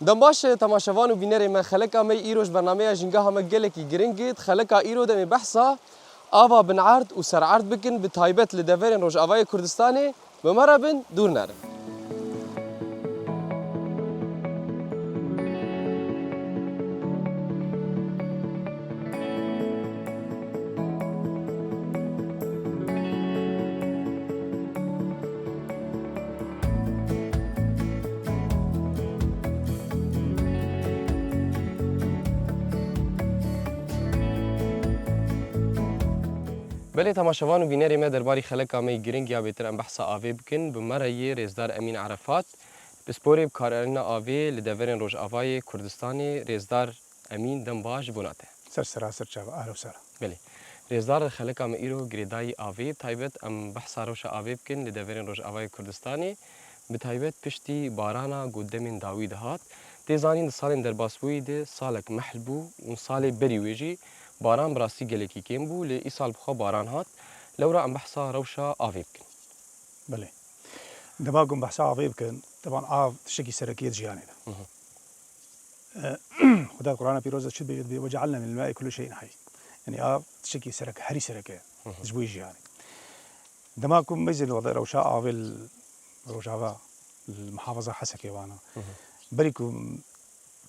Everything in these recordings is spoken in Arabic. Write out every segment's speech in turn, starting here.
دنباش تماشاوان و بینەرێ me xeleka me îroj bernameya jingeha me gelekî giring it xeleka îro demê behsa ava binerd û sererd bikin bi taybet li deverên Rojavayê Kurdistanê bi me re bin dûr nerin. بله تماشاوان و بینەرê me derbarî xeleka me giring ya bêtir em behsa avê bikin bi me re yê Rêzdar Emîn Erefat bi sporê bikarîna avê li deverên Rojavayê Kurdistanê Rêzdar Emîn dem baş bûna te. Ser çava arosara. Belê. Rêzdar xeleka me îro girêdayî avê taybet em behsa rewşa avê bikin li deverên Rojavayê Kurdistanê bi taybet piştî barana godemên dawî dihat. Tê zanîn di salên derbasbûyî de salek mehl bû û salê berî wê jî باران براستی gelekî kêm bû lê îsal bixwe baran hat lewra em behsa rewşa avê bikin. Belê. Dema behsa avê bikin teban av tiştekî serekiyê jiyanê de. Xuda Qur'ana pîroz çi bêjit bê وجعلنا من الماء كل شيء حي. Yani av tiştekî serek herî sereke ji bo jiyanê. Dema ku mezin rewşa avê Rojava محافظة Hesekê wana. Berî ku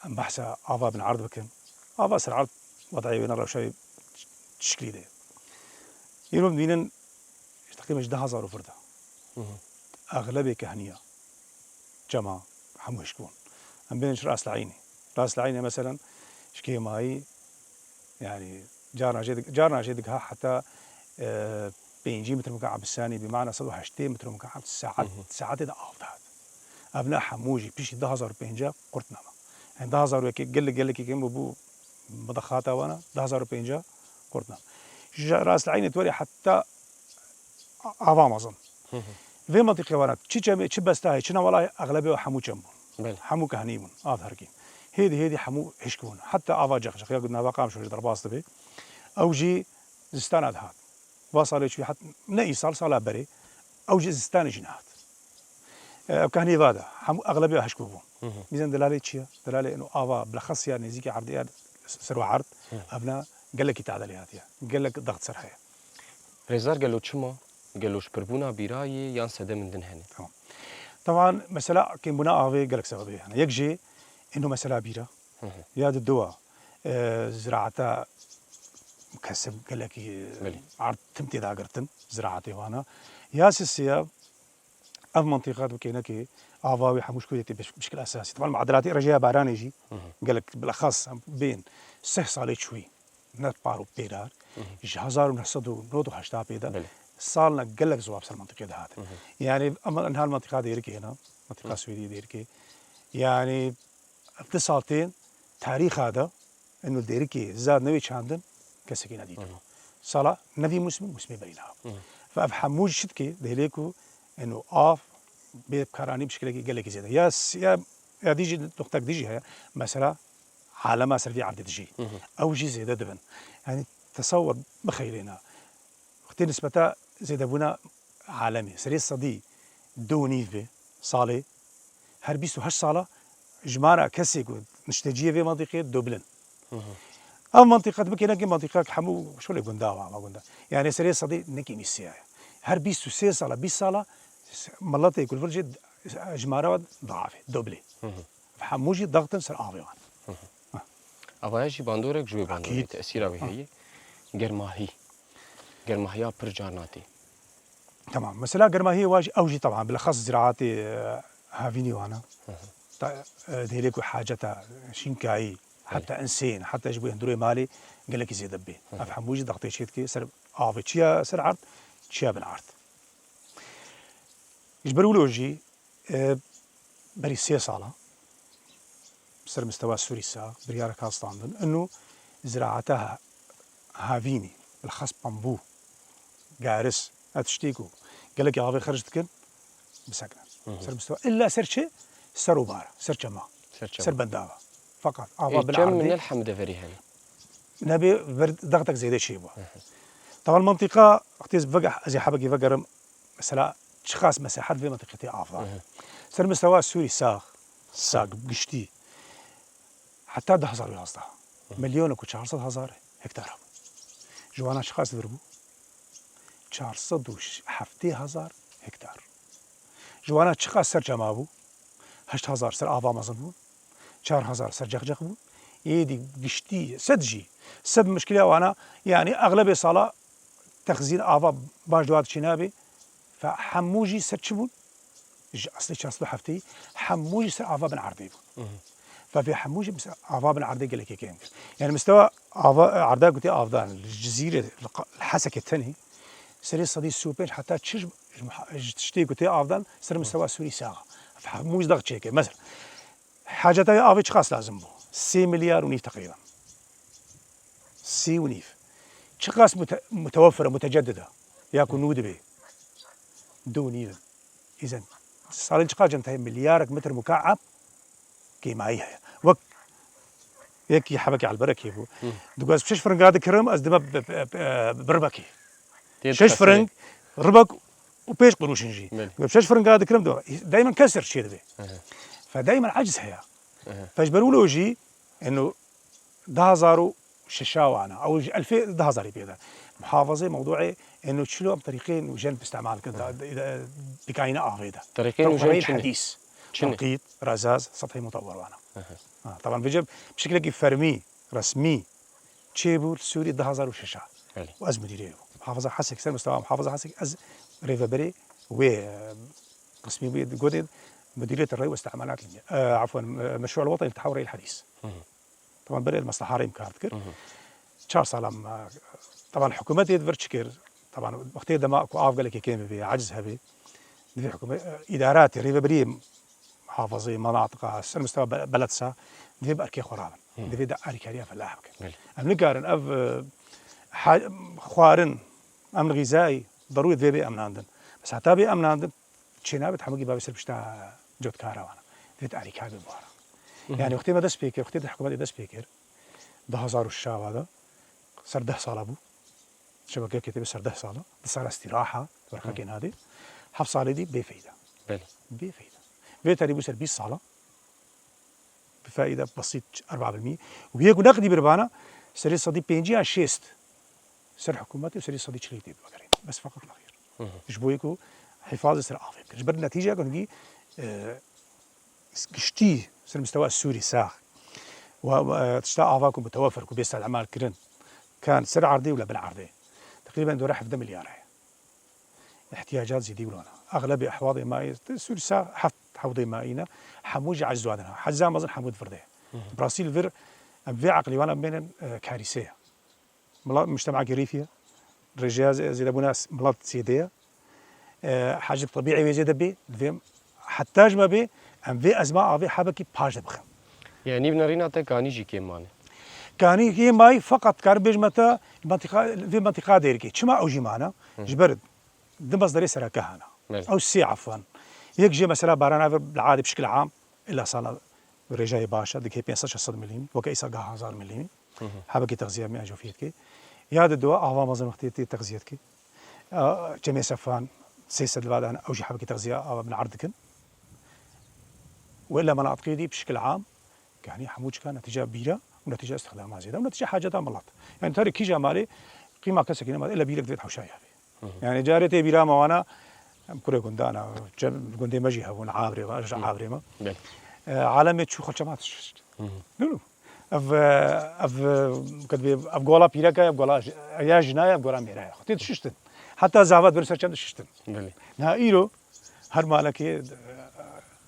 em behsa ava binerd bikin. Ava sererd وضعي بين الرشاوي تشكلي ده يوم دينن تقريبا 10,000 فرده اغلبيه كهنيه جماعه حموش كون ام بين راس العيني مثلا شكي ماي يعني جارنا جيدك حتى 5 متر مكعب الثاني بمعنى 2 متر مكعب ساعات ده افضل ابناء حموجي بيش 10,000 قرتنا يعني 10,000 قال لك كم بو مضخاتها وانا 10,000 قرتنا راس العين توري حتى عظام اظن في منطقه وانا تشي بستاهي شنو والله اغلبيه حمو جنبون حمو كهنيمون اظهر كي هيدي حمو هشكون حتى افا جخ قلنا باقام شو ضرباست به او جي زستان هات وصل شي حتى ني صال بري او جي زستان جنات كهني هذا حمو اغلبيه هشكون ميزان دلاله شي دلاله انه افا بالاخص يعني زيكي عرضيات سر وعرض ابنا قال لك تعدليات قال لك ضغط سرحيه ريزار قال له شما قال له شبربونا براي يان سده من دنهني طبعا مساله كان بناء افي قال لك سبب يعني يجي انه مساله بيره يا الدواء زراعتها مكسب قال لك عرض تمتي ذا قرتن زراعتي وانا يا سيسيا اف منطقات وكينكي افاوي حموش كويتي بشكل اساسي طبعا المعدلات رجاها باران يجي قال لك بالاخص بين 6 صالي شوي نتبارو بيدار 1980 بيدا صالنا قال لك زواب المنطقه هذه يعني اما انها المنطقه ديركي هنا منطقه سويديه ديركي يعني اتصالتين تاريخ هذا انه ديركي زاد نوي شاندن كسكينه دي صاله نبي مسلم برينها فافحموج شتكي ديليكو انه اف بكراني بشكل قال لك زياده يا ديجي نقطه ديجي هي مثلا علامه سرفي عرض تجي او جي زياده دبن يعني تصور بخيرنا وقت نسبتها زياده بنا عالمي سري صدي دوني في صالي هر 28 صاله جماره كسي نشتجيه في منطقه دوبلن او منطقه بكينا منطقه حمو شو اللي قنداوا ما قندا يعني سري صدي نكي ميسيا هر 26 صاله 20 صاله ملطي يقول فرجد جمارة ضعفة دوبلي فحموجي ضغط سر آفيان أفايشي باندورك جوي باندوري تأثير به هي جرماهيا برجاناتي تمام مثلا جرماهيا واجي أوجي طبعا بالأخص زراعاتي هافيني وانا ديليكو حاجتها شينكاي حتى انسين حتى يجيبوا يهدروا مالي قال لك يزيد به افحموجي ضغطي شيتكي سر آفي تشيا سر عرض تشيا بالعرض يجبرولوجي بري 6 صالة سر مستوى السوري الساق بريارة كاستاندن انه زراعتها هافيني بالخاص بامبو قارس اتشتيكو قال لك يا غافي خرجت كن بسكنه سر مستوى الا سر شيء سر وبارة سر جما سر بنداوة فقط بالعرض من الحمد فري هنا نبي ضغطك زي ده شيء طبعا المنطقة اختيز بقى زي حبقي فقرم مثلا اشخاص مساحات في منطقتي افضل سر مستوى السوري ساق قشتي حتى 10,000 ويازده مليون و 400,000 هكتار جوانا اشخاص ضربوا 470,000 هكتار جوانا اشخاص سر جمابو 8,000 سر آبا مزن بون 4,000 سر جغجغ بون يدي قشتي سدجي سد مشكلة وانا يعني أغلب صلاة تخزين آبا باش دوات شنابي فحموجي سر شبون أصلي 470 حموجي سر آبا بن عرضي بون ففي حموجي بس آبا بن عرضي قال لك كيف يعني مستوى آبا عرضا قلت آبدان الجزيرة الحسكة التاني سري صديق سوبيش حتى تشتي قلت آبدان سر مستوى سوري ساعة فحموج ضغط شيء مثلا حاجتها آبي خاص لازم بو 3 مليار ونيف تقريبا 3 ونيف شخص متوفرة متجددة ياكل نود به دون نيف إذن صار الشقاج انتهي مليار متر مكعب كيمايها وقت يكي حبكي على البركة بو دقاس بشش فرنق هذا كرم از دم بربكي شش فرنق ربك وبيش قروش نجي بشش فرنق هذا كرم دائما كسر شيء ذي فدائما عجز هي فاجبروا له شيء انه 10,000 ششاوعنا او 2000 10,000 بيدا محافظه موضوعي انه تشلو بطريقين وجنب استعمال كذا اذا بكاينه افيدا طريقين وجنب حديث تنقيط رزاز سطحي مطور وانا طبعا بيجب بشكل كيف فرمي رسمي تشيبور سوري 10,000 ششا واز مديريه محافظه حسك سر مستوى محافظه حسك از ريفابري و قسمي بيد جودد مديريه الري واستعمالات عفوا مشروع الوطني للتحول الري الحديث طبعا بري المصلحه ريم كارتكر شهر سلام طبعا حكومتي يدفرتشكر طبعا وقت دما اكو قال لك كيف بعجزها به في حكومه ادارات الريفابري محافظه مناطق مستوى بلدسا في بركي خرابا في دعاري كاريا فلاح ام نقارن خوارن امن غذائي ضروري في امن عندن بس حتى بي امن عندن تشينا بتحمقي باب يصير بشتا جود كاروانا في دعاري كاري بوارا يعني وقت ما دس بيكر وقت الحكومه دس بيكر 10,000 الشعب هذا صار 10 صاله ابو شبكه كتب صار 10 صاله صار استراحه بركاكين هذه حف صاله دي بفايده بفايده بيتري بيصير 20 صاله بفائده بسيط 4% وبيكون نقدي بربانا سري صدي بينجي شيست سر حكومتي وسري صدي شريتي بكرين بس فقط لا غير جبويكو حفاظ سر عافية جبر النتيجه كنجي قشتي سر مستوى السوري ساخ وتشتا عافاكم متوفر كو بيست الاعمال كرن كان سر عرضي ولا بالعرضي تقريبا دور حفظ مليار احتياجات زيدي ولا اغلب احواض ماء السوري ساخ حوضي مائنا حموج عجزوا عنها حزام مزن حمود فرده براسيل فير في عقلي وانا بين كارثه مجتمع ريفيا رجاز زي ابو ناس ملات سيديه حاجه طبيعي وزيد بي فيم حتى ما بي ام في ازمه في حبكي باج بخم يعني بنرينا كاني جي كمان كاني هي ماي فقط كاربيج متى منطقه في منطقه ديركي شما او جيمانا جبرد دمص دري سركه هنا او سي عفوا هيك جي مثلا بارانا بالعاده بشكل عام الا صار رجاي باشا ديك 500 مليم وكيسا 1000 مليم حبكي تغذيه مي جوفيتكي ياد الدواء هو مازن وقتي تغذيتكي جميع سفان سيسد بعد انا اوجي حبكي تغذيه من عرضكن والا مناطق دي بشكل عام يعني حموج كان نتيجه بيره ونتيجه استخدامها زياده ونتيجه حاجتها ملط يعني ترى كي جمالي قيمه كسكينه الا بيرك ديت حوشايه يعني جارتي بيرا ما وانا كوري كنت انا كنت ماجي هون عابري واجا عابري ما عالمي شو خلشمات نو اف كتب اف غولا بيركا اف غولا يا جنايه اف غولا ميرايا خطيت ششتن حتى زعفات برسرچند ششتن نا ايرو هر مالك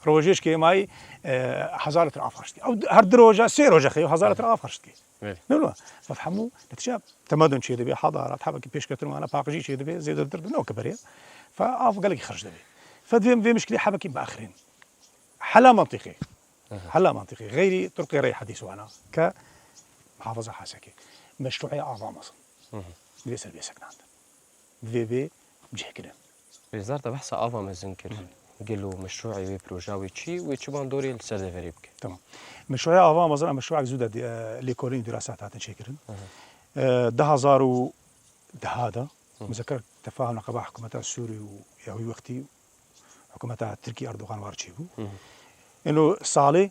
روجيش كي ماي حزاره الافرشتي او هر دروجه سي روجه خي حزاره الافرشتي نو ففهموا نتيجه تمدن شي دبي حضارات حبك بيش كتر انا باقجي شي دبي زيد درد نو كبريا فاف قال لك خرج دبي فدي مشكله حبكي باخرين حل منطقي حل منطقي غير طرق ري حديث وانا كمحافظه حاسكي مشروعيه اعظم مصر ليس بيسكن عندنا في بجه كده وزارة بحث أعظم الزنكر قالوا مشروعي وبروجاوي شيء ويتشبان دوري السردفري بك تمام مشروعيه اعظم مصر مشروع زوده ليكورين دراسات هتنشكرن 10,000 هذا مذكر تفاهم نقابه حكومه السوري ويهوي وقتي حكومه تركي اردوغان وارتشيبو انه صالي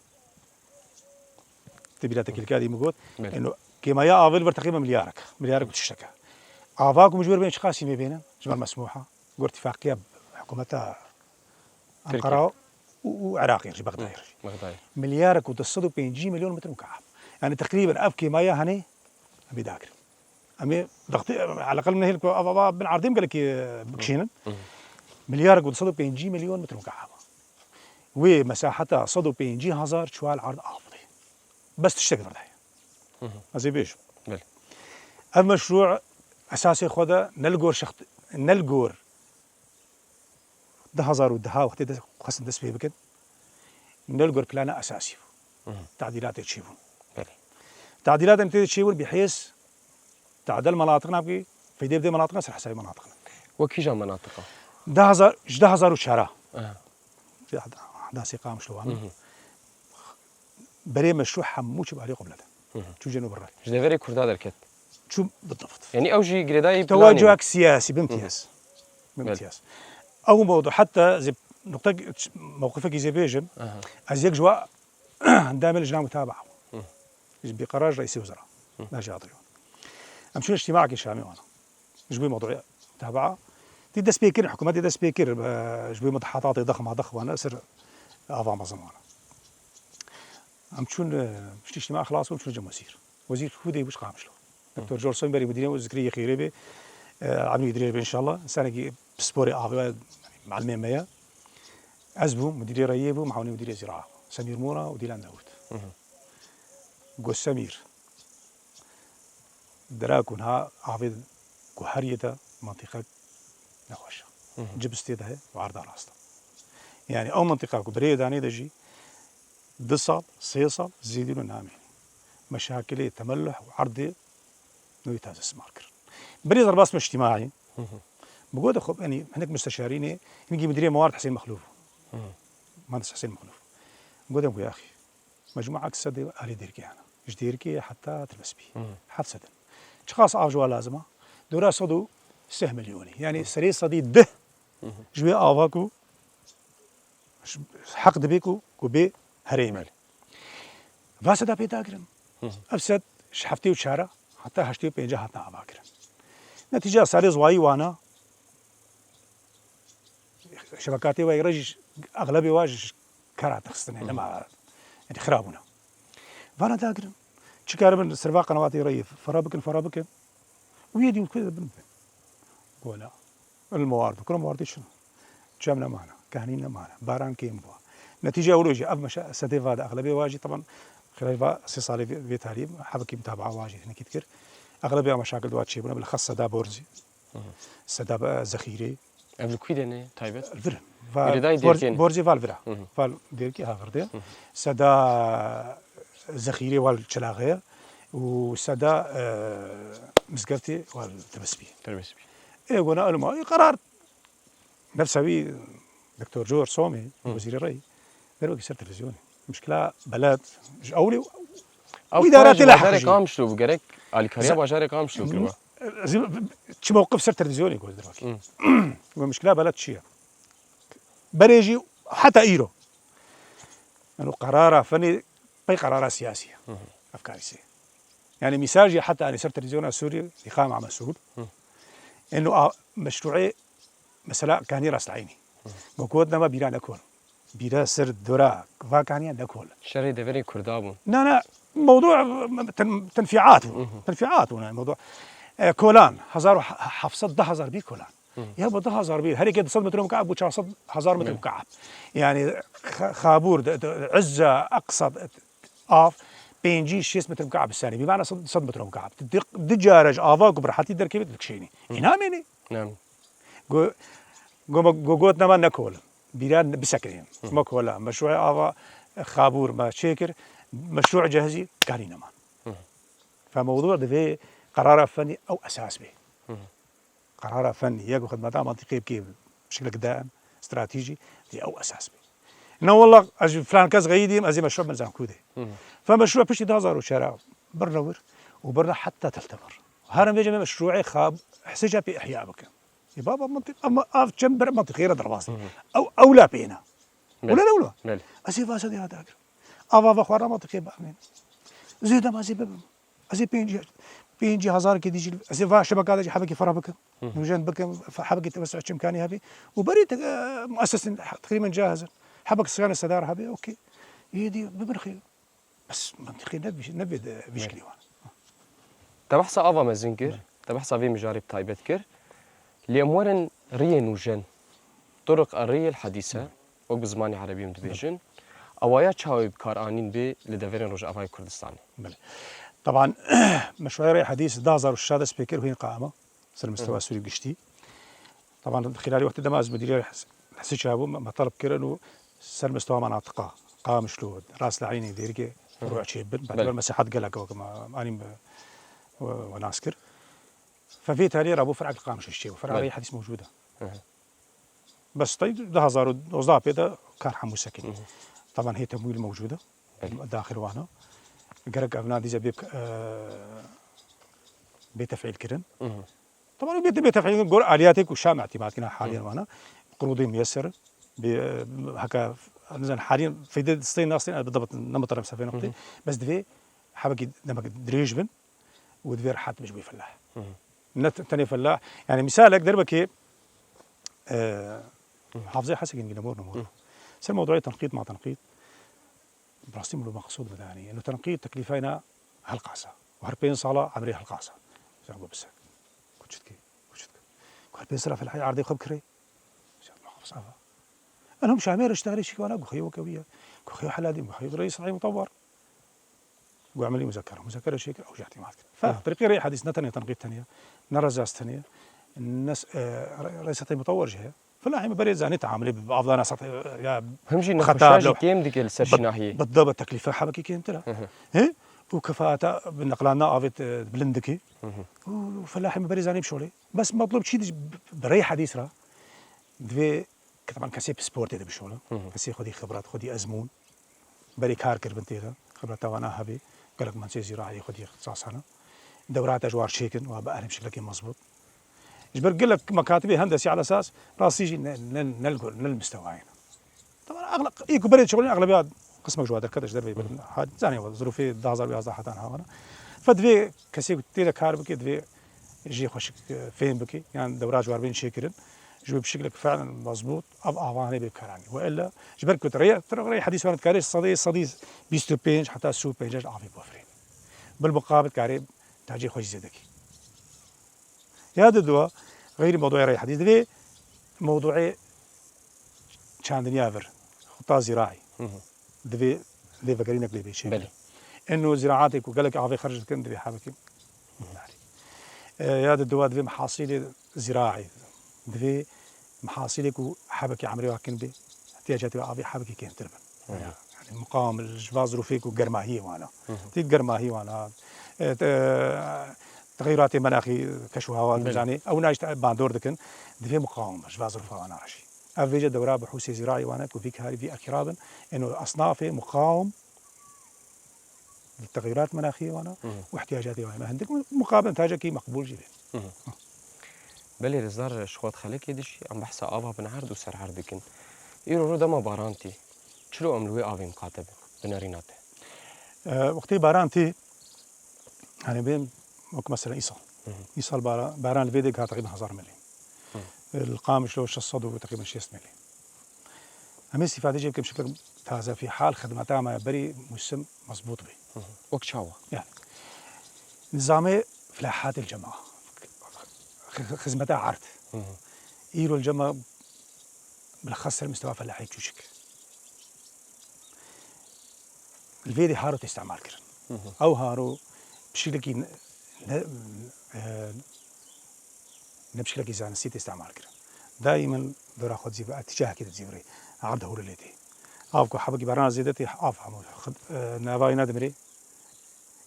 تبيلات الكادي مقول بله. انه كما يا افيل بر تقريبا مليارك وتشتكى افاكم مجبر بين اشخاص ما بينهم جمال مسموحه قلت اتفاقيه حكومتها انقره وعراقي بغداد بغداد مليارك وتصدوا بين جي مليون متر مكعب يعني تقريبا ابكي ما يا هني ابي داكر امي ضغطي على الاقل من هيك بالعرضين قال لك بكشينا مليارك وتصدوا بين جي مليون متر مكعب ومساحتها صدوا بين جي هزار شوال عرض افضي بس تشتغل بردها ازي بيش بله. المشروع اساسي خذا نلقور ده هزار ودها وقت خاصة دس فيه بكن نلقور بلانا اساسي تعديلات تشيفون بله. تعديلات انت تشيفون بحيث تعدل مناطقنا بقي في دي مناطقنا سر حساب مناطقنا وكيجا مناطقه ده هزار وشارع في ده سيقام شلوان بري مشروع حموش بهالي قبلته شو جنوب الرأي جدفري كردا دركت شو بالضبط يعني اوجي جريداي توجهك سياسي بامتياز او موضوع حتى زي نقطة موقفك زي بيجم ازيك جوا دائما لجنة متابعة بقرار رئيس الوزراء ماشي عطيون امشي اجتماعك الشامي وانا جبي موضوع متابعة تدس بيكر حكومات تدس بيكر جبي مضحطات ضخمة وانا سر اعظم زمان امشون مش اجتماع خلاص ومشون جمسير وزير فودي وش قام شلون دكتور جورج سومبري مدير وزكريا خيربي عمي يدري ان شاء الله سنه بسبوري افي معلمين ميا ازبو مدير ريبو معاوني مدير الزراعه سمير مورا وديلان داوود قو سمير دراكون ها افي قهريته منطقه نخوشه جبستي ده وعرضها راسته يعني او منطقه كبريه داني دجي دصل سيصل زيدون نامي مشاكل تملح وعرض نويت هذا السماركر بريد الرباط اجتماعي بقول خب يعني هناك مستشارين يجي مديريه موارد حسين مخلوف مهندس حسين مخلوف بقول لهم يا اخي مجموعه كسد علي ديركي انا ايش ديركي حتى تلبس بي حتى سدن اشخاص افجوا لازمه دورا صدو 6 مليوني يعني سري صدي ده جوي افاكو حق دبيكو كوبي هريمل فاسدا بيتاكرم افسد شحفتي وشارع حتى هشتي بينجا حتى اباكر نتيجه سالي زواي وانا شبكاتي ويرج اغلبي واج كرات خصنا لما يعني خرابنا فانا داكرم شكار من سرفا قنواتي ريف فرابكن ويدي كذا ولا الموارد كل موارد شنو جامنا معنا كاهنين معنا باران كيم بوا نتيجه اولوجي اف مشا سديف هذا اغلبيه واجي طبعا خلال سيصالي في تعليم حبكي متابعه واجد هنا كتير اغلبيه مشاكل دوات شيبنا بالاخص سدا بورزي سدا ذخيره قبل كويدني تايبت الفرا بورزي فالفرا فال ديركي هافردي سدا ذخيره والشلاغيه وسدا مسقرتي والتبسبي ايه قلنا لهم قرار نفسه دكتور جورج سومي وزير الري قالوا لك تلفزيوني مشكله بلد اولي وادارات الحج قام شلو بقرك الكريا باجاري قام شلو كلمه شي موقف سر تلفزيوني يقول دلوقتي ومشكله بلد شيء بريجي حتى ايرو انه قرار فني بي قرارات سياسيه افكار سياسيه يعني مساجي حتى انا سر تلفزيون السوري اقامه مع مسؤول انه مشروعي مثلا كان راس العيني بقودنا ما بيران اكل بيرا سر دورا فاكانيا ناكل شري دفري كردابون لا موضوع تنفيعات هنا الموضوع كولان هزار حفصد ده هزار بي كولان يا ده هزار بي هري كده صد متر مكعب و400 هزار متر مكعب يعني خابور عزة اقصد اف بينجي 6 متر مكعب الثاني بمعنى صد متر مكعب دجارج افاق برحتي دركبت بكشيني ينامني نعم قوتنا ما ناكل بيران بسكرين ما كولا مشروع افا خابور ما شيكر مشروع جاهزي كارينا ما فموضوع ده قرار فني او اساس به قرار فني ياخذ خدمات منطقيه كيف بشكل دائم استراتيجي دي او اساس به انه والله اجي فلان كاز غيدي ازي مشروع ملزم كوده فمشروع بشي دازر وشارع برنور وبرنا حتى تلتمر هرم يجي مشروعي خاب حسجها باحياء بك يا بابا منطقه اما اف جنب منطقه غير درباسي او لا بينا ولا ازي فاسد هذا افا خوارا منطقه بامين زيد ما زي بب زي بينجي هزار كي يجي زي فا شبكه هذا حبكي فرا بك وجن بك حبكي توسع امكاني هذه وبريت مؤسسه تقريبا جاهزه حبك سكان الصداره هذه اوكي يدي ببرخي بس منطقي نبي بشكل تبحث أبا مزنكر تبحث أبي مجارب تايبت كر لأمورن ريا نوجن طرق الريا الحديثة وقت زماني عربي مدبيجن أوايا تشاوي بكار آنين بي لدفرين رجع أباي كردستاني بله. طبعا مشروع ريا حديث دازر والشهاده سبيكر وهي قائمه سر مستوى السوري قشتي طبعا خلال وقت دماز مديريه حسي شابو ما طلب كر انه سر مستوى مناطقه قام شلود راس العيني ديركي روع شيبن بعد المساحات قلق وكما اني وناسكر ففي تاريخ ابو فرع القامش الشيء وفرع ريا حديث موجوده بس طيب ده هزار وظاف هذا كان حمو سكن طبعا هي تمويل موجوده داخل وانا قرق ابناء دي زبيب بتفعيل كرن طبعا بتفعيل نقول الياتك وشام اعتمادنا حاليا وانا قروضي ميسر هكا نزل حاليا في دي ستين ناصين بالضبط نمط رمسه في نقطه بس دفي حبك دمك دريجبن ودفير حات مش بيفلاح نت تاني فلاح يعني مثال اقدر بكي حافظي حسن نمور سر موضوعي تنقيط مع تنقيط براسيم له مقصود مداني انه تنقيط تكليفينا هالقعصه وهربين صاله عمري هالقعصه زعما بس كوتشتكي هربين صاله في الحي عرضي خبكري صافا انا مش عامر اشتغل شيء وانا اخوي وكويه اخوي حلادي اخوي رئيس العين مطور وعمل لي مذكره شيء او جاتي معك فطريقه ري حديث نتني تنقيط ثانيه نرزاس ثانيه الناس رئيس العين مطور جهه فلا هي بريد زاني تعاملي بافضل ناس يا همشي نخشاجي كيم ديك السرشناهيه بالضبط تكلفه حبكي كيمت لها ها وكفاءه بالنقلانه افيت بلندكي وفلاحي بريد زاني بشولي بس مطلوب شيء بري حديث راه دفي طبعا كسي سبورت هذا بشوله كسي خدي خبرات خدي ازمون بري كاركر بنتيها خبرات وانا هبي قال لك منسي زراعي خدي اختصاص انا دورات اجوار شيكن وبقى بشكل مضبوط جبر قال لك مكاتبي هندسي على اساس راس يجي نلقوا للمستويين طبعا اغلب ايكو بريد شغلين اغلبيات قسمك جواد كدش دربي هاد ثاني ظروفي دازر بيا زحتان هانا فدفي كسي تيدا كاربك دفي يجي خوش فين بكي يعني دورات جوار بين شيكرن جو بشكلك فعلا مضبوط افاني بكراني والا جبر كنت ري حديث وانا كاريش صديق 20 بينج حتى سو بينج عافي بوفرين بالمقابل كاري تاجي خوش زيدكي هذا الدواء غير موضوع ري حديث دفي موضوعي كان دنيافر خطا زراعي دفي لي فكرينك لي بيشي بلي انه زراعاتك وقال لك عافي خرجت كنت دفي حابك هذا الدواء دفي محاصيل زراعي دفي محاصيلك وحابك عمري واكن بي احتياجاتي وعافي حابك كين تربن يعني مقاوم الجواز رفيق وقرماهي وانا تيت قرماهي وانا تغيرات مناخي كشف هواء يعني او ناجت باندور دكن دفي مقاوم جواز رفا وانا راشي افيجا دورا بحوث زراعي وانا كوفيك هاري في اكرابن انه اصنافي مقاوم للتغيرات المناخيه وانا واحتياجاتي وانا عندك مقابل انتاجك مقبول جدا بلي رزار شخوات خليك يدش عم بحث ابا بنعرض وسر عرضكن يرو دما بارانتي شلو عملوي ابي مكاتب بناريناته وقتي بارانتي يعني بين مثلا ايصال باران الفيديو كان تقريبا 1000 ملي القامش لو شصدوا تقريبا 6 ملي هم استفاده جيب بشكل تازه في حال خدمتها ما بري مسم مضبوط به وقت شاوه يعني نظامي فلاحات الجماعه خدمتها عرض يرو الجماعه بالاخص المستوى فلاحي تشوشك الفيديو هارو تستعمال كرن او هارو بشكل نبشكل كيزان سيت استعمال كرن دائما دورا خد زي اتجاه كده زيوري عرض هو ليتي افكو حبكي برنا زيدتي افهم خد نافاينا دمري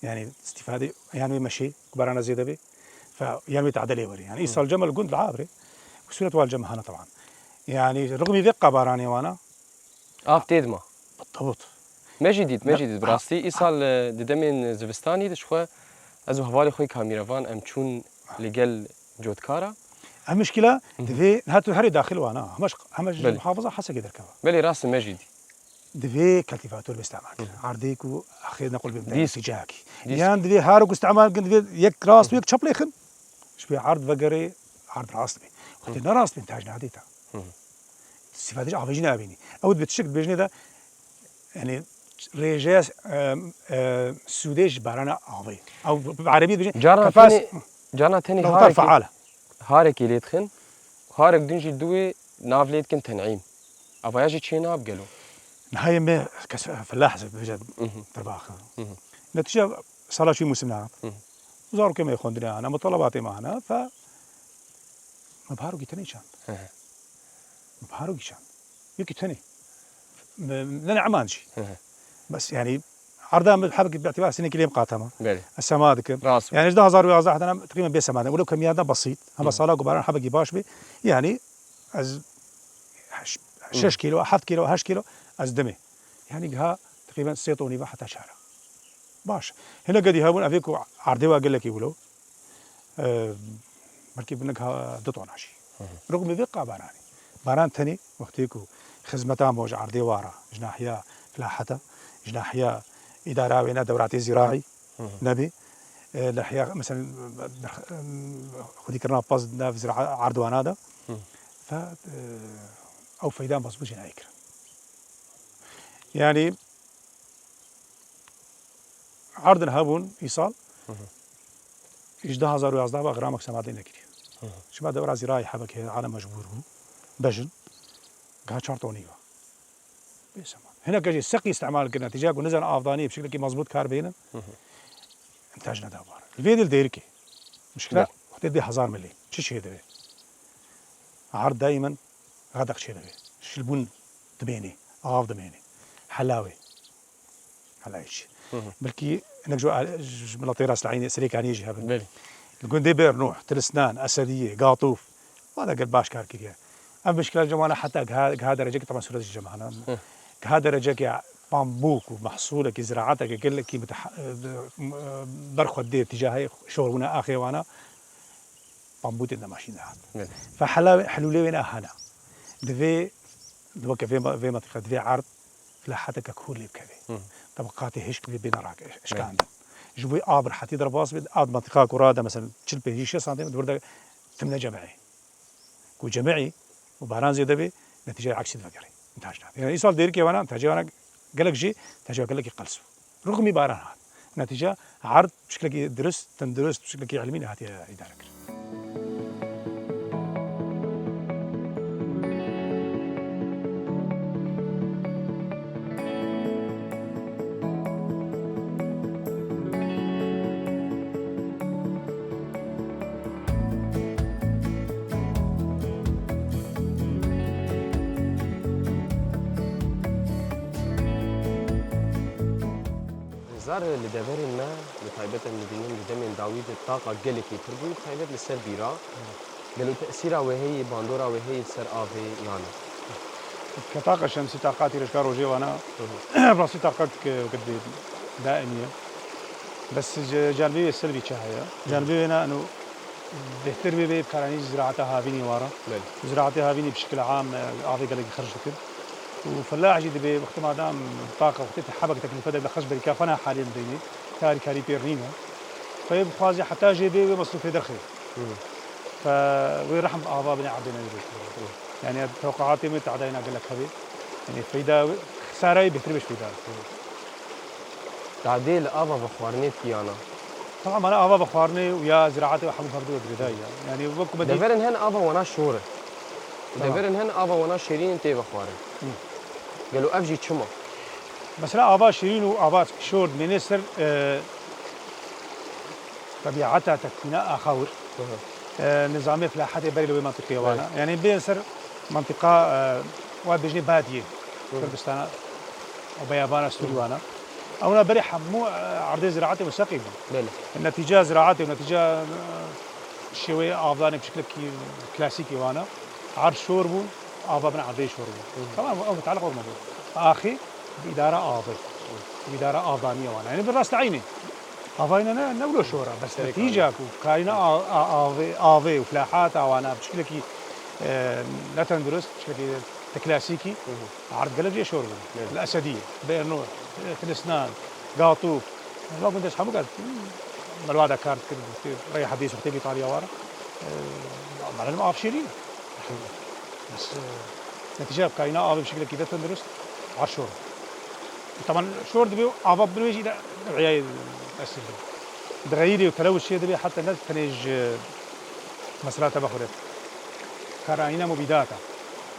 يعني استفاده يعني مشي برنا زيدبي فيعني تعدلي وري يعني ايصال الجمل قند العابري وسوره والجمل هنا طبعا يعني رغم ذقه باراني وانا تيدما بالضبط ما جديد براستي ايصال ددمين زفستاني دشخوا ازو هوالي خوي كاميرافان ام تشون لقل جود كارا المشكله في هاتو هري داخل وانا همش محافظه حسب كده كذا بلي راس ماجدي دفي كالتيفاتور باستعمال عرديك وأخير نقول ديسك. باتجاهك ديسك. يعني دفي هارك استعمال دفي يك راس ويك شبليخن شبي عرض فقري عرض راس بي وقتنا راس بنتاجنا هديتها استفادة عفيجنا بيني أود بتشكل بيجني ده يعني ريجاس سوديش بارانا عفي أو بعربية بيجني جانا تاني نقطة فعالة هارك يليتخن هارك دنجي دوي نافليت كن تنعيم أفاياجي تشينا بقلو نهاية ما فلاح بجد ترباخ نتيجة صار شيء موسمنا وزاروا كما يخوندنا أنا مطالباتي معنا ف مبهارو جتني شان مبهارو جشان يمكن تاني لنا عمانشي بس يعني عرضها حبك باعتبار سنة كليم قاتمة السماء ذكر يعني إذا هزار ويازح أنا تقريبا بيسمعنا ولو كميات بسيط هم صلاة قبارن حبك باش بي يعني از 6 كيلو 7 كيلو 8 كيلو از دمي يعني جها تقريبا سيطوني حتى شهر باش هنا قد يهابون أفيكو عرضي وأقول لك يقولوا بلكي بنك دطون عشي رغم ذقة باران تاني وقتيكو خدمتان موج عرضي وارا جناحيا فلاحته جناحيا إدارة وين دوراتي زراعي نبي لحيا مثلا خدي كرنا باز ناف زراعة عرض هذا ف أو فايدة مظبوط هنا يكرم يعني عرض هابون إيصال 11000 غرامك سمادين لكري شو بعد دورة زراعي حبك على مجبور هو بجن قها شرطوني بيسمع هنا كجي سقي استعمال كنا تجاك ونزل أفضانية بشكل كي مظبوط كاربينا انتاجنا دابار الفيديو الديركي مشكلة وقت دي 1000 ملي شيء ده عرض دائما غادق شيء ده شلبون دبيني آف دبيني حلاوي حلايش بلكي انك جو من الطيراس العيني سريك عن يجي هبل الجون دي بير نوح تلسنان اسديه قاطوف هذا قد باش كار كيا اما مشكله الجماعه حتى هذا درجه طبعا سوره الجماعه هذا درجه بامبوك ومحصوله كي زراعتك قال لك كي برخو دي اتجاهي شغل هنا اخي وانا بامبوت انه ماشي هذا فحلاوي حلولي وين هنا دفي دوك في منطقه دفي عرض فلاحتك كل بكذا طبقاتي هيش بين راك ايش كان جوي ابر حتى يضرب واس اد منطقه كراده مثلا تشل به 6 سنتيمتر ورده تمنى جماعي كو جماعي وباران زي دبي نتيجه عكس الفقري انتاجنا يعني يسال ديركي وانا انتاجي وانا قال لك جي انتاجي قال لك يقلصوا رغم باران هذا نتيجه عرض بشكل درس تندرس بشكل علمي هاتي اداره زار اللي دابرنا بتايبت المدينين بدمن داوود الطاقة جلكي تربوي بتايبت للسر بيرا قالوا تأثيرها وهي باندورا وهي السر آفي يعني كطاقة شمسية طاقات يرشكار وجي وانا براسي طاقات قد دائمية بس جانبي السلبي شهية جانبي هنا انه بهتر بي بكاراني زراعتها هافيني ورا زراعتها هافيني بشكل عام آفي قال لك خرج كده وفلاح جدي بوقت ما دام طاقة وقت حبك تكلفة ده خرج بالكافنا حاليا بيني كاري بيرنينا طيب خوازي حتى جيبي مصروف درخي فويرحم آباء بني عبدنا يعني توقعاتي متعدينا قال لك هذه يعني فايدة خسارة بهتر مش فايدة تعديل آبا بخوارني كيانا طبعا أنا آبا بخوارني ويا زراعتي وحبوب هردو بداية يعني وقت بدي دافرن هن آبا وانا شورة دافرن هن آبا وانا شيرين تي بخوارن قالوا أفجي تشما مثلا آبا شيرين وآبا شور منسر طبيعتها تكوينها أخور نظامي فلاحاتي بري لوي منطقية وانا يعني بينسر منطقة وبيجني بادية كردستان وبيابانا سوري وانا أو أنا بري حمو عرضي زراعتي مستقيمة النتيجة زراعتي ونتيجة شوية أفضل بشكل كلاسيكي وانا عرض شوربو آبابنا عرضي شوربو طبعا أو متعلق بالموضوع آخي بإدارة آبي بإدارة آبانية وانا يعني بالراس عيني آفاينا نقول شورى بس نتيجة كارينا آفي وفلاحات وانا بشكل كي لا تندرس بشكل كلاسيكي عرض قلب جي شوربه نعم. الاسديه بئر نوح الاسنان قاطوك ما كنت اصحابه قالت الوعد كارت كده ريح حديث وقتي بايطاليا ورا ما لازم اقف شيرين بس نتيجه بكاينه بشكل كده تندرست على الشوربه طبعا شورد بيو عباب بالوجه ده عياي الاسد دغيري وتلوث شيء ده حتى الناس تنج مسألة تبخرت كراينا مبيداتا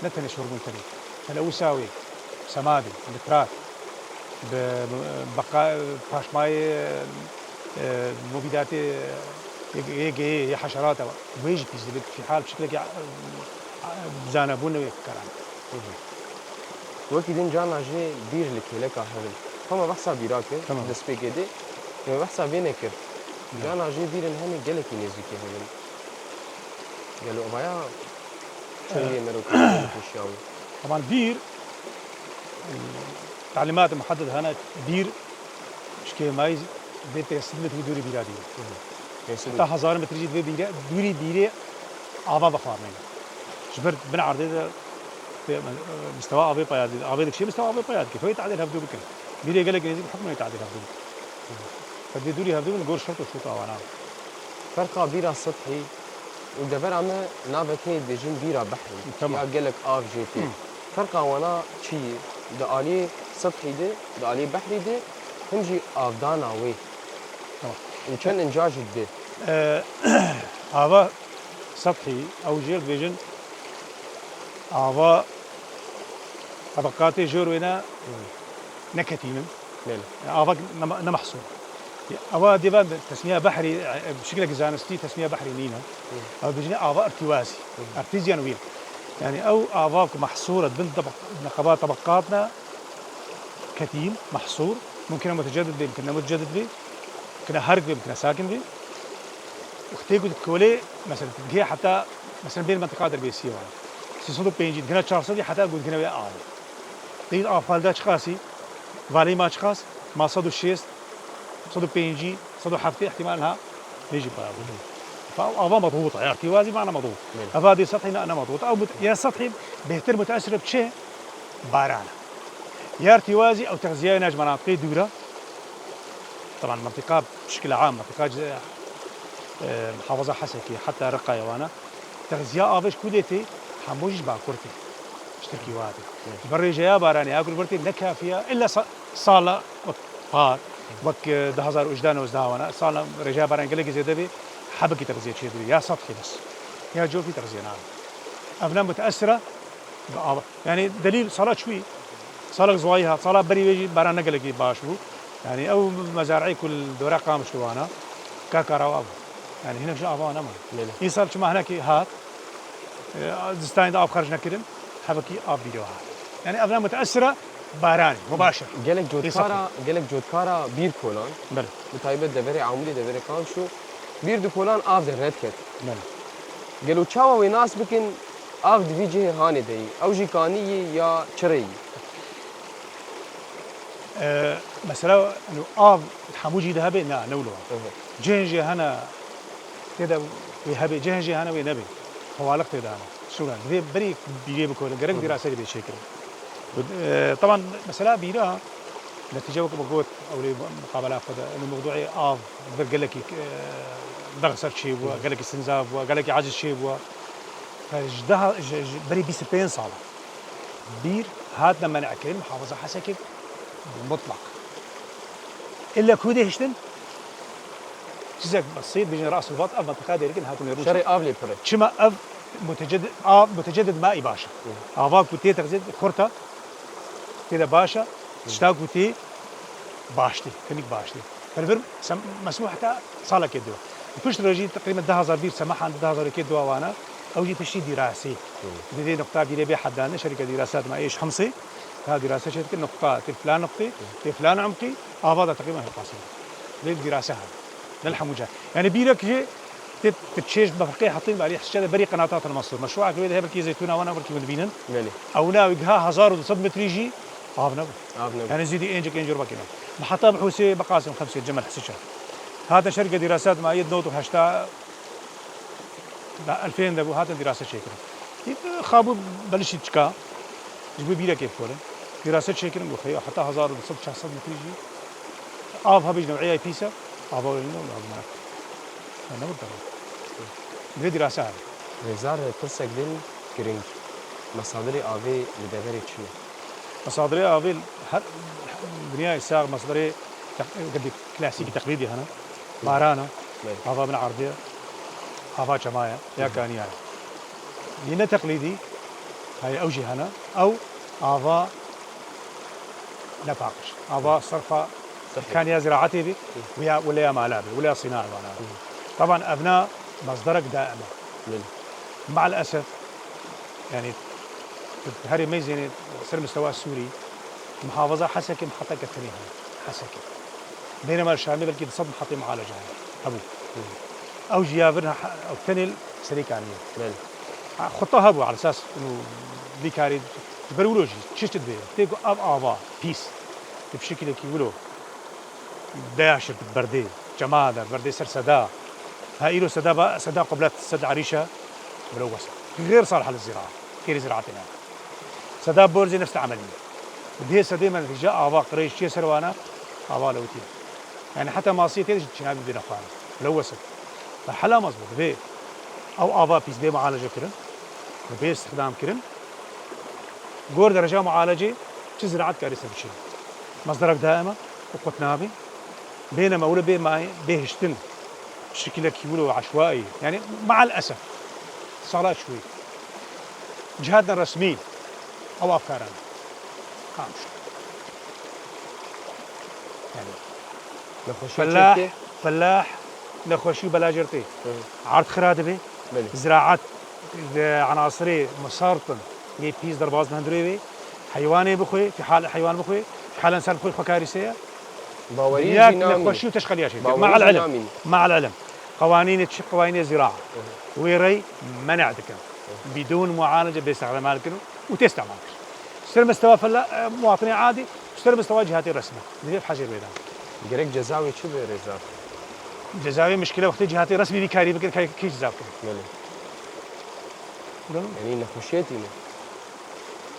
نتني شربون تاني تلوثاوي سمادي نترات بقاء باشماي مبيدات يجي حشرات ويجي في حال بشكل زانبون ويكران وكي دين جانا جي بير لك لك هذا فما بحسب بيراك تمام. دسبي كده ما بحسب بينك جانا جي بير هني جلك ينزك هذا قالوا أبايا شيء مروكي شاوي طبعا بير التعليمات المحددة هنا بير شكل مايز بيت يستلمت ودوري بيرادي تا هزار متر جد بيرة دوري بيرة آبا بخارنين جبرت بن عرضه مستوى آبي بياد آبي دكشي مستوى آبي بياد كيف هو تعديل هبدو بكن بيرة قال لك لازم حكم يتعديل هبدو فدي دوري هبدو من جور شرط وشوط أوانا فرق بيرة سطحي ودبر عنا نابتني بيجين بيرة بحري تمام. يا قالك آف جي تي فرق وانا شيء ده آلي سطحي ده آلي بحري ده همجي آف دانا وي تمام. وكان إنجاج ده هذا سطحي أو جيل بيجن هذا طبقات جورونا نكتينا ماله هذا نمحصور أوا ديفان تسمية بحري بشكل جزانستي تسمية بحري نينا أو بيجي أعضاء ارتوازي ارتيزيان ويل يعني أو أعضاء محصورة ضمن نقابات طبقاتنا كتيم محصور ممكن متجدد به ممكن متجدد به ممكن هرق به ممكن ساكن به وختيجو تكولي مثلا تجي حتى مثلا بين المنطقات الرئيسية سيصدق بينجي تجينا تشارسدي حتى أقول تجينا ويا آل تيجي أفعال ده شخاصي فالي ما شخاص ما صدوا الشيست صدوا بينجي صدوا حفتي احتمالها يجي بقى فأبا مضغوطة يا ارتوازي معنا مضغوط أفادي سطحي أنا مضغوط أو يا سطحي بيهتر متأثر بشيء بارانا يا ارتوازي أو تغذية ناج مناطق دورة طبعا منطقة بشكل عام منطقة محافظة حسكي حتى رقة يوانا تغذية آبش كودتي حموجش باكورتي اشتكي وادي بري جايا باراني أقول برتي نكافية إلا صالة بار وك 1000 وجدان وزداوانا صالة رجاء باراني قال لك زيادة بي حبكي تغذية شيء يا سطحي بس يا جوفي تغذية نعم أبناء متأثرة يعني دليل صلاة شوي صلاة زوايها صلاة بري بيجي باران نقل لك باشو يعني أو مزارعي كل دورة قامش لوانا كاكارا وأبو يعني هنا شو أبوانا ما يصير شو ما هناك هات زستان ده أب خرجنا كده حبكي أب بيدوها يعني أبناء متأثرة باراني مباشر قالك جود كارا بير كولان بله بتايبت دبري عملي دبري كان شو بير دو كولان آف در رد كت بله قالوا تشاوا ويناس بكن آف دي جي هاني دي أو جي كاني يا شري مثلا إنه آب حموجي ذهبي نا نولوا جهنجي هنا كده ويهبي جهنجي هنا وينبي حوالق كده هنا شو يعني بري بيجي بكون جرك دراسة دي بشكل طبعا مثلا بيرا نتيجة بقول أو لي مقابلة كذا إنه موضوعي آب قال لك ضغط شيء وقال لك استنزاف وقال لك عجز شيء فجدها بري بيسبين صالة بير هاد لما نعكل محافظة حسكي مطلق إلا كودي هشتن جزء بسيط بيجي رأس البط أب منطقة دي لكن هاتون يروح شري آف لي بري شما أب متجدد مائي باشا أباك بتي تغزيد خرطة كده باشا تشتاق بتي باشتي كنيك باشتي فالفرم مسموح حتى صالة كدوا كل درجة تقريبا 10000 بير سماح عند 10000 كدوا وانا أو جيت شيء دراسي دي نقطة بيري بحدانا شركة دراسات ما إيش حمصي هذه دراسة شركة نقطة فلان نقطة فلان عمقي هذا تقريبا هي قاسية للدراسة هذه للحموجات يعني بيرك هي تتشيش بفرقية حاطين عليه حسيت بري قناتات المصر مشروع كبير هبل كي زيتونة وانا بركي مدبينن مالي أو لا وجها 1200 متر يجي آبنا آبنا يعني زيدي إنجك إنجر بكينا محطة بحوسي بقاسم 5 جمل حسيشة هذا شركة دراسات ما يد نوت وحشتا 2000 دبو هذا دراسة شيء كده خابو بلش يتشكا جبوا بيلا كيف كله دراسات شكل مخيّة حتى 1900 متر يجي آبها بيج نوعية بيسا آبها ولا ما أنا بدرا بدي دراسة هذه رزار ترسك دين كرينج مصادر آبی لدوری چیه؟ مصادر آبی هر دنيا الساق مصدر قد كلاسيكي تقليدي هنا بارانا آبا من عرضية آبا جماعة يا كان يعني لنا تقليدي هاي أوجي هنا أو آبا نفاقش آبا صرفة كان يا زراعتي بي ولا يا مالابي ولا يا صناعة طبعا أبناء مصدرك دائما مع الأسف يعني هاري ميزين سر مستوى السوري محافظة حسكي محطة كتنيها حسكي بينما الشامي بلكي تصد محطة معالجة أبو أو جيابرها أو تنل سريكانية خطها أبو على أساس إنه بيكاري برولوجي شيش تدبير تيجو أب آبا بيس بشكل كي يقولوا داشر بردي جمادة بردي سر سدا هاي له سدا قبلت سد عريشة ملوثة غير صالحة للزراعة كيري زراعتنا سدا بورزي نفس العملية بدي سدي من جاء آبا قريش شيء سروانا آبا لوتي يعني حتى ماصية تيجي تشناب بين أخوان ملوثة فحلا مزبوط بيه أو آبا بيس بيه معالجة كرن بيه استخدام كرن جور درجة معالجة زراعة كارثة بشيء مصدرك دائما وقتنابي بينما ولا بيه ما بيهشتن بشكل كيقولوا عشوائي يعني مع الأسف صارت شوي جهاتنا الرسمي أو أفكارنا خامش يعني فلاح نخوشي بلاجرتي عرض خرادبي زراعة عناصري مسارطن جي بيز درباز مهندروي حيواني بخوي في حال حيوان بخوي في حال انسان بخوي خكارثيه باوري نخوشي وتشغل شيء مع العلم قوانين الزراعه ويري منعتك بدون معالجه باستخدام لكن وتستعمل سر مستوى فلا مواطني عادي سر مستوى جهاتي رسمه اللي في حجر بيدان جريك جزاوي شو برزاق جزاوي مشكله وقت جهاتي رسمي بكاري بكر كيش زاك يعني نخوشيتي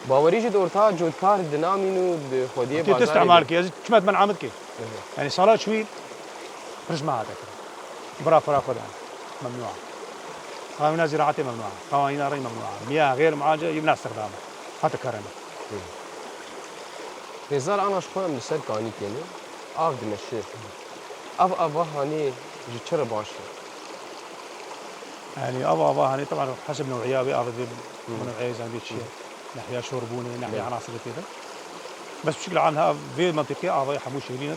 باوريجي دورتها جودكار دنامينو بخوديه بازار استعمالك يا كما من عمدك يعني صارت شوي رجمه هذا برا خدها ممنوع قوانين زراعتي ممنوعه قوانين ري ممنوعه مياه غير معالجه يمنع استخدامها حتى كهرباء رزار انا شخوام لسر كاني كيني اف دمشق ابا هاني جيتشر باش يعني ابا هاني طبعا حسب نوعيه بأرض نوعيه زي شيء ناحيه شربوني ناحيه عناصر كذا بس بشكل عام ها في منطقه ابا حموش هنا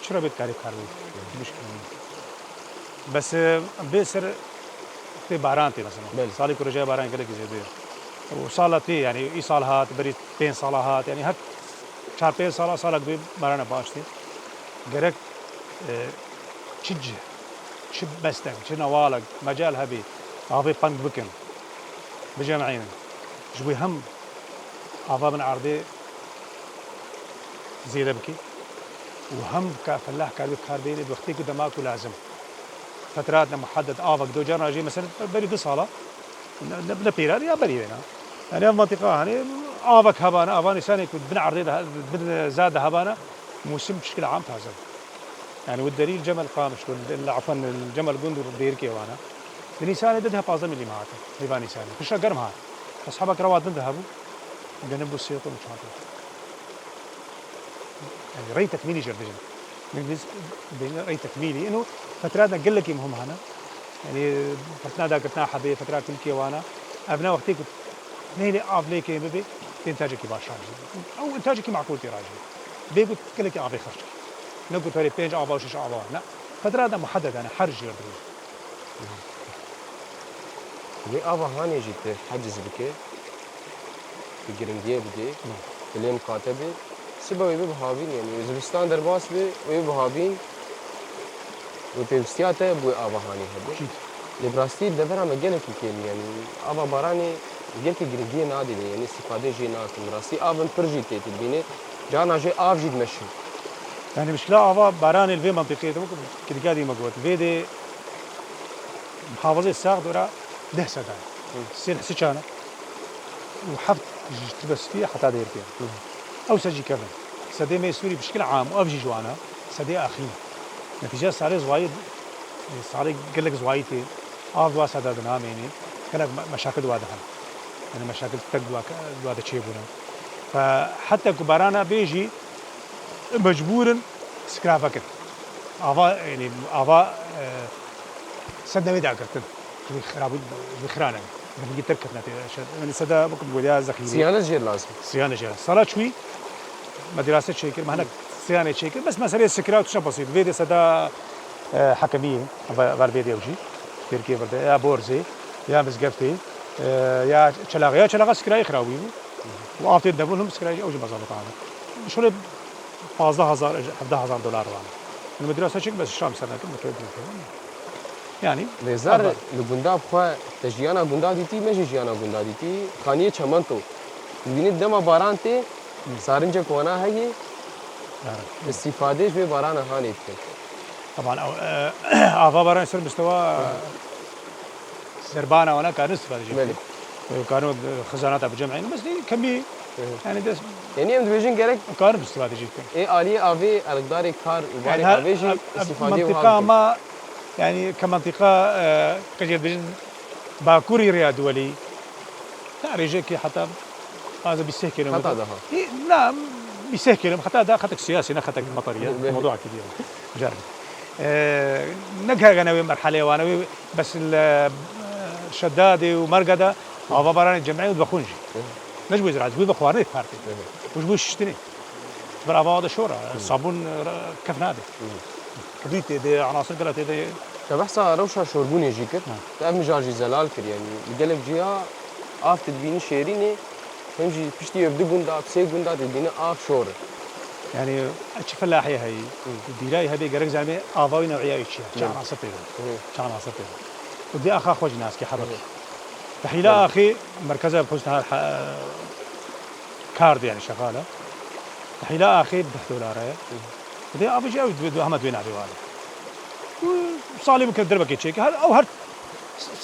شربت كاري مشكله بس بيصير في بارانتي مثلا صالي كرجاء باران كذا زي وصالتي يعني ايصالات بريد بين صالات يعني هك شهر بين صالك بارانه باشتي جرك تشج شب بستك شنا والق مجال هبي ابي بانك بكن بجمعين جوي هم ابا من عرضي زياده بكي وهم كفلاح كاربي كاربي بوقتي كده ماكو لازم فتراتنا محدد افك دو جرنا جي مثلا بريد صاله نبدا بيران يا بري هنا يعني المنطقه يعني افك هبانا افاني سنه كنت بنعرض زاد هبانا موسم بشكل عام تازه يعني والدليل جمل قامش عفوا الجمل قندر ديركي وانا بنيسان ددها بازم اللي معاته لباني سنه فيش قرم هذا اصحابك رواد ذهبوا جنبوا السيوط ومشاطر يعني ري تكميلي جردجن ري تكميلي انه فتراتنا قل لك مهم هنا يعني فتنا دا كتنا حبي فترات كل وانا ابناء وقتي كنت نيلي افليك بيبي انتاجك باشا او انتاجك معقول تراجع بيقول كلك افي خرج نقول ترى بينج افا وشش افا لا فتراتنا محدده انا حرج جردجن لي افا هاني جيت حجز بك بجرنجيه بدي اللي مكاتبه سبب ويبي بهابين يعني زبستان درباس بي ويبي بهابين وبيبستياته بو ابا هاني هبي لبراستي دفرا مجالك كين يعني ابا باراني جلك جريدي نادي يعني استفاده جي ناس مراسي ابن برجيتي تبيني جانا جي اف جد مشي يعني مشكله ابا باراني الفي منطقيه ممكن كده قاعد يمقوت فيدي محافظه الساق دورا ده سدان سين حسيتانا وحفت بس فيه حتى دير فيها أو سجي كذا سدي ما سوري بشكل عام وأبجي جوانا سدي أخينا نتيجة صار زوايد صار قال لك زوايتي أفضل سداد ناميني كان مشاكل واضحة يعني مشاكل تقوى واضح شيء بنا فحتى كبارانا بيجي مجبورا سكرافك أفا يعني أفا سدنا ميدا كرتن خرابي بخرانا بنجي تركتنا يعني سدا ممكن بقول يا زخيري صيانة جير لازم صيانة جيرة صلاة شوي مدرسة شيكر ما هناك صيانة شيكر بس مسألة سكرا وتشنا بسيط فيدي سدا حكمية بالفيدي أوجي تركيا برده يا بورزي يا مسقفتي يا شلاغ سكراي خراوي وعطي دبلهم سكراي أوجي مزابط هذا شغل 15000 $17000 وانا المدرسة شيك بس الشام سنة كم يعني لزار لبندا بخوا تجيانا بندا ديتي ماشي جيانا بندا ديتي خانية چمنتو ببینید دما باران تی سارنجه کوانا هایی استفادهش به باران هانی بکن طبعا آفا باران يصير مستوى سربانة وانا كان استفادة جدا كانوا خزانات بجمعين بس دي كمية يعني دس يعني ام دویژن گرک كانوا باستفادة جدا ای آلی آوی الگداری کار وباری يعني آویجی استفاده منطقة ما يعني كمنطقة كجد بجن باكوري رياض ولي تعريجك حتى هذا بيسهل خطأ ده لا بيسهل حتى ده خطك سياسي نا خطك مطرية موضوع كبير جرب نجها جنوي مرحلة وانوي بس الشدادي ومرقدة أو براني الجمعية وبخونجي نجوا يزرع زوي بخوارني بارتي وجبوا يشتري برافو هذا شورى الصابون كيف نادي كبيت دي عناصر قالت دي كبحثا روشا شوربوني جيكر تأم جارجي زلال كر يعني لقلب جيها آف تدبيني شيريني همجي بشتي يبدو بندا بسيق بندا تدبيني آف شور يعني أشوف فلاحية هي ديراي هذي قرق زعمي آفاوي نوعية إيشيا كان عناصر كان عناصر ودي أخا خوج ناس كي حضر تحيلا أخي مركزها بحسن كارد يعني شغالة تحيلا أخي $10 ودي أبي جاي ودي أحمد وين على واله وصالي ممكن دربك يتشيك أو هر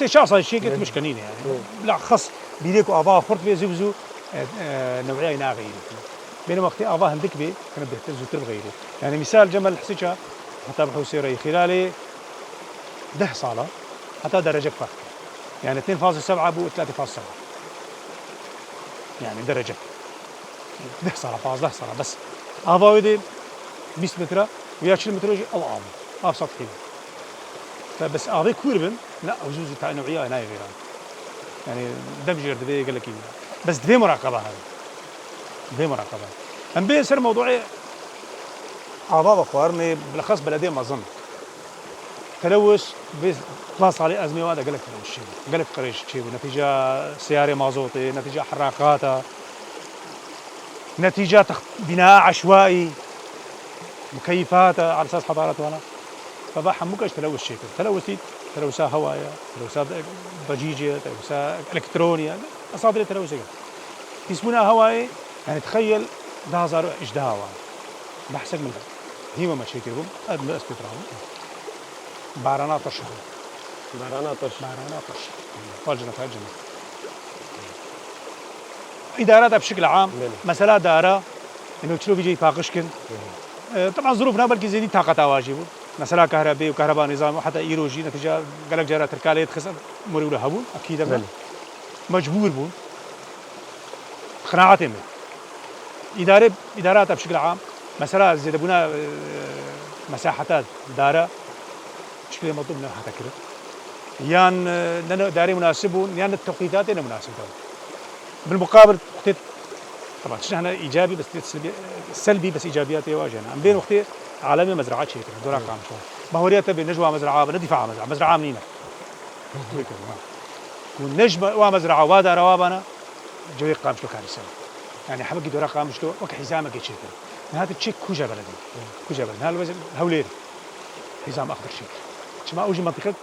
شخص يشيك مش كنينة يعني لا خص بيديك وأباه فرط بيزوزو نوعية ناغير بينما وقت أباه هندك بي كان بيهتزو ترب غيره يعني مثال جمل حسيتها حتى بحوسيري خلالي 10 صالة حتى درجة فرق يعني 2.7 بو 3.7 يعني درجة 10 صالة فاز 10 صالة بس أباه ودي 20 متر ويا 20 متر يجي أو عام سطحي فبس أبي كوربن لا وجوز تاع نوعية هنا غيران يعني دمجر دبي قال لك بس دبي مراقبة هذا دبي مراقبة أم بين سر موضوعي أعضاء أخوارني بالأخص بلدية ما ظن تلوث بس خلاص عليه أزمة وهذا قال لك تلوث شيء قال لك قريش شيء نتيجة سيارة مازوتي نتيجة حراقاتها نتيجة بناء عشوائي مكيفات على أساس حضارات وانا فباح ممكن تلوث شيء تلوثات هواية تلوثات ضجيجية تلوثات إلكترونية أصادر تلوث يسمونها هواي يعني تخيل ده هزار إجدها وانا بحسك من هي ما مشاكلهم أدنى استطرام بارنا طش بارنا طش والجنة الجنة إدارات بشكل عام مسألة دارة إنه تشلو بيجي يفاقشكن طبعا ظروفنا بلكي زيدي طاقة واجب مثلا كهرباء وكهرباء نظام وحتى ايروجي نتيجه قالك جرى تركاليه خسر مرور هبون اكيد مجبور بون قناعتهم ادارات بشكل عام مثلا زي بنا مساحات داره بشكل مطلوب منها حتى كده يان لنا داري مناسبون يان التوقيتات مناسبه بالمقابل وقت طبعا احنا ايجابي بس سلبي بس ايجابيات يواجهنا بين وقت عالمي مزرعات شيء دورا قام شو مهوريته بنجوا مزرعه بندفع مزرعه منينه ونجم ومزرعه وادار وابنا جوي قام شو كان يسوي يعني حبقي دورا قام شو وك حزامك شيء هذا تشيك كوجا بلدي كوجا بلد هالوزن هولير حزام اخضر شيء شما اوجي منطقه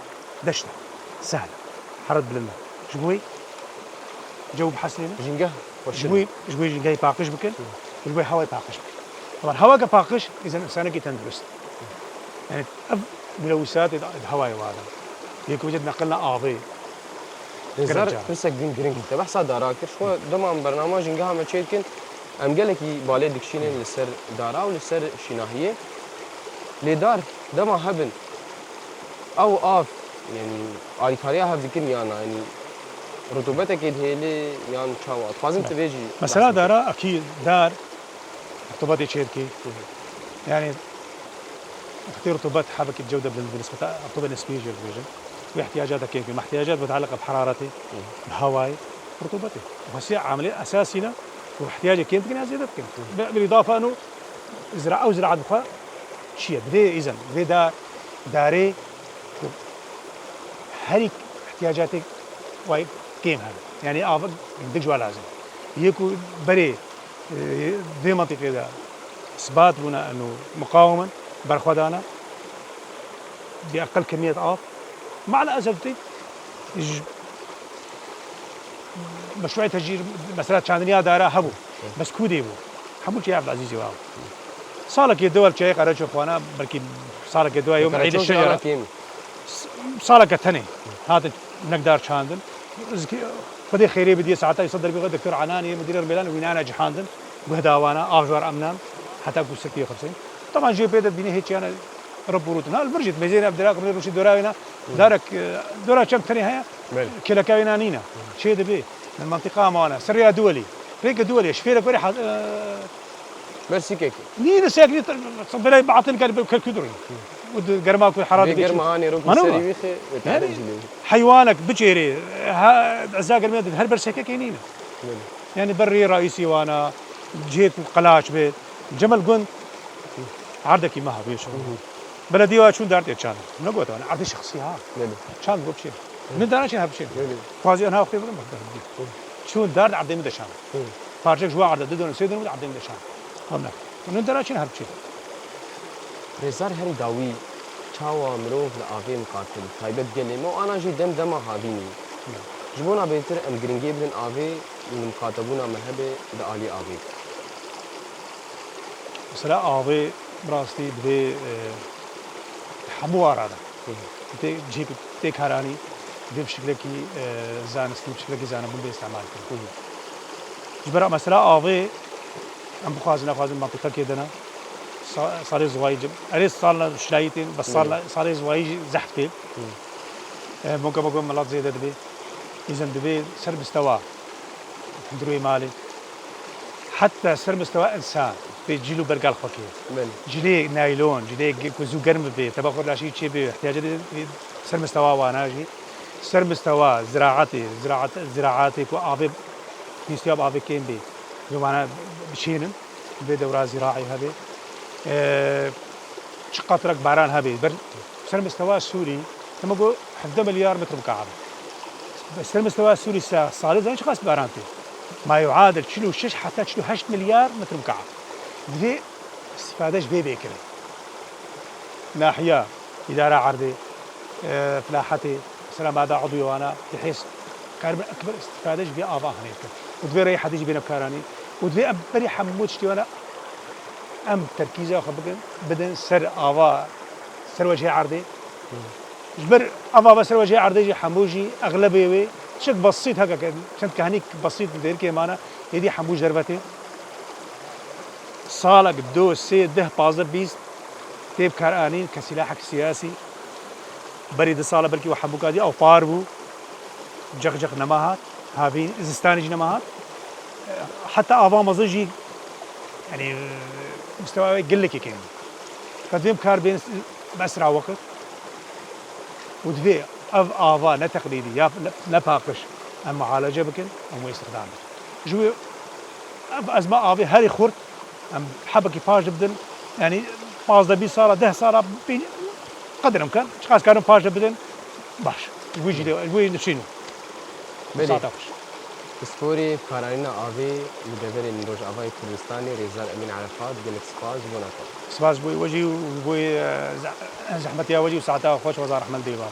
دشته سهله حرد بالله جوي جو بحسنين جنجه جوي جنجه باقش بكل جوي هواي باقش بكل طبعا هواء باقش اذا انسانك تندرس يعني ملوثات الهواء وهذا هيك وجد نقلنا اعضاء رزار فرسك بين جرينج تبع دارا كرشوا دمان برنامج إنجاها ما تشيكن أم قالكي بالي دكشينين لسر دارا ولسر شناهية لدار دما هبن أو آف يعني عارفاريها هبذكر يعني رطوبتك هيلي يعني شاوات لازم تبيجي مثلا دارا أكيد دار رطوبة شركة يعني اختيار رطوبات حابك الجودة بالنسبة رطوبة نسبية جدا واحتياجاتك كيف ما احتياجات متعلقة بحرارتي بهواي رطوبتي وهي عملية أساسية واحتياجك كيف تقنع زيادتك بالإضافة أنه زراعة أو زراعة بخوا شيء بدي إذن بدي داري هريك احتياجاتك واي كيم هذا يعني آفق بدك جوا لازم يكو بري ذي منطقة ده إثبات بنا أنه مقاوما برخدانا بأقل كمية آف مع الأسف مشروع تسجيل مسألة شاندنيا دارا هبو بس كودي بو حمول شيء عبد العزيز واو صالك الدول شيء قرأت شو أخوانا بركي صالك الدول يوم عيد الشجرة صالك الثاني هذا نقدر شاندن بدي خيري بدي ساعتها يصدر بيقول دكتور عناني مدير الميلان وينانا جحاندن وهداوانا أفجار أمنام حتى أقول 650 طبعا جي بيدت بيني هيك أنا رب ورودنا البرجت مزين عبد الله قبل روشي دوراوينا دارك دورا كم ثاني هيا كلا كاينا نينا شيء دبي من المنطقة معنا سريع دولي ريك دولي شفيرك وري مرسي كيك نينا ساكني صدق بعطل قال كدري ود قرماك والحرارة قرماني روك سري ويخي حيوانك بجيري عزاق الميد هل برسيكه كينينا يعني بري رئيسي وانا جيت قلاش بيت جمل قند عردك ما هو يشوف بلدي واشو دارت يتشان نقول انا عرضي شخصي ها شان بو بشي من دارش هاب شي فازي انا اختي بدي شو دار عرضي مدشان فارجك جوا عرض دون سيدون عرضي مدشان هنا من دارش هاب شي رزار هري داوي چاوا مروف لآوی مقاتل تایبت گلی ما آنا جی دم هابینی جبونا بهتر ام گرینگی بدن آوی مقاتبونا مهبه دعالی آوی مثلا آوی براستی بده حموار هذا جيب تكهراني ده بشكل كي زانستي بشكل كي زانا بده استعمال كله جبرا مثلا آوی ام بخوازن منطقه كيدنا صار زوايج أريس صارنا شلايتين بس صار زوايج زحفة ممكن بقول ملات زيادة دبي إذا دبي سر مستوى دروي مالي حتى سر مستوى إنسان بيجيله برجال خكيه جلي نايلون جلي كوزو قرم بي تبغى لا شيء بي احتياجات سر مستوى واناجي سر مستوى زراعتي كو أبي نستياب أبي كين بي جو أنا بشينم بدورة زراعي هذه شقاترك باران هبي سر مستوى السوري لما أقول 11 مليار متر مكعب سر مستوى السوري صار زين شخص بارانتي ما يعادل كيلو 6 حتى كيلو 8 مليار متر مكعب ذي استفادة جبي بكرة ناحية إدارة عرضي فلاحتي سلام هذا عضوي وأنا بحيث كارب أكبر استفادة جبي آباء هنيك وذي رأي حد يجي بكاراني وذي أبري حمود شتي وأنا أم تركيزه خبرك بدن سر آوا سر وجه عرضي جبر آوا بس سر وجه عرضي جي حموجي أغلبية شك بسيط هكا كنت كهنيك بسيط مدير كمانا يدي حموج دربته صالك دو سي ده بازر بيست تيب كارانين كسلاحك سياسي بريد صالة بلكي وحبوك هذه أو باربو جغ نماهات هافين زستاني نماهات حتى آوا مزجي يعني مستوى يقل لك كين قديم كار بين بأسرع وقت ودفي آفا لا تقليدي يا نفاقش أما معالجة بكن أو استخدامه جوي أزمة آفي هاري خورت أم حبك يفاج بدن يعني باز دبي صار ده صار قدر إمكان شخص كانوا فاج بدن باش ويجي نشينه سپوری کارانینا آوی مدبر نروج آوای کردستانی رزار امین عرفات گلک سپاس بوناتا سپاس بوی وجی بوی زحمتی وجی و ساعتها خوش وزار احمد دی بابا